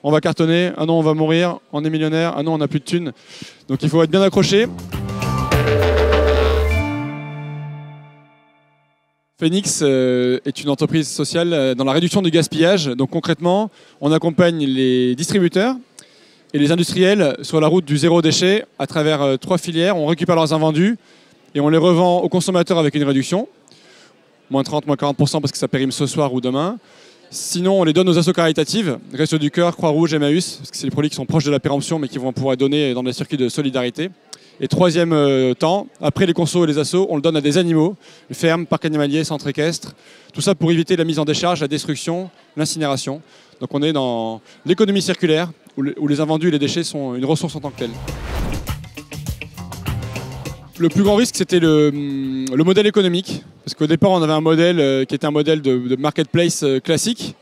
On va cartonner, ah non on va mourir, on est millionnaire, ah non on n'a plus de thunes. Donc il faut être bien accroché. Phoenix est une entreprise sociale dans la réduction du gaspillage. Donc concrètement, on accompagne les distributeurs et les industriels sur la route du zéro déchet à travers 3 filières. On récupère leurs invendus et on les revend aux consommateurs avec une réduction. Moins 30, moins 40% parce que ça périme ce soir ou demain. Sinon, on les donne aux assos caritatives, Restos du Cœur, Croix-Rouge, Emmaüs, parce que c'est des produits qui sont proches de la péremption mais qui vont pouvoir être donnés dans des circuits de solidarité. Et troisième temps, après les consos et les assos, on le donne à des animaux, les fermes, parcs animaliers, centres équestres. Tout ça pour éviter la mise en décharge, la destruction, l'incinération. Donc on est dans l'économie circulaire, où les invendus et les déchets sont une ressource en tant que telle. Le plus grand risque, c'était le modèle économique. Parce qu'au départ, on avait un modèle qui était un modèle de marketplace classique,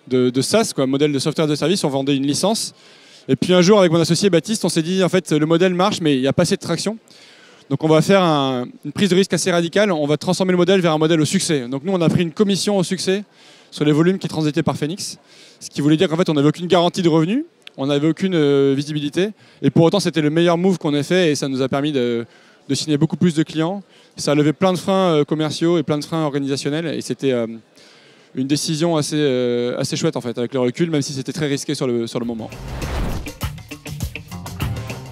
de SaaS, quoi, un modèle de software de service, on vendait une licence. Et puis un jour, avec mon associé Baptiste, on s'est dit, en fait, le modèle marche, mais il n'y a pas assez de traction. Donc on va faire une prise de risque assez radicale, on va transformer le modèle vers un modèle au succès. Donc nous, on a pris une commission au succès sur les volumes qui transitaient par Phoenix, ce qui voulait dire qu'en fait, on n'avait aucune garantie de revenus, on n'avait aucune visibilité, et pour autant, c'était le meilleur move qu'on ait fait, et ça nous a permis de signer beaucoup plus de clients. Ça a levé plein de freins commerciaux et plein de freins organisationnels, et c'était une décision assez chouette, en fait, avec le recul, même si c'était très risqué sur le moment.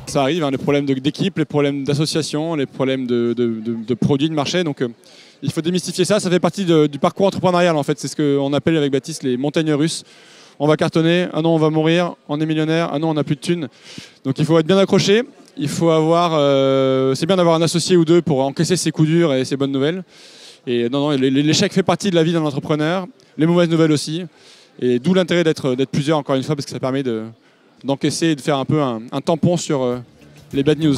Ça arrive, hein, les problèmes d'équipe, les problèmes d'association, les problèmes de produits, de marché. Donc il faut démystifier ça. Ça fait partie du parcours entrepreneurial en fait. C'est ce qu'on appelle avec Baptiste les montagnes russes. On va cartonner, ah non on va mourir, on est millionnaire, ah non on n'a plus de thunes. Donc il faut être bien accroché. Il faut avoir, c'est bien d'avoir un associé ou deux pour encaisser ses coups durs et ses bonnes nouvelles. Et non, l'échec fait partie de la vie d'un entrepreneur, les mauvaises nouvelles aussi. Et d'où l'intérêt d'être plusieurs encore une fois parce que ça permet d'encaisser et de faire un peu un tampon sur les bad news.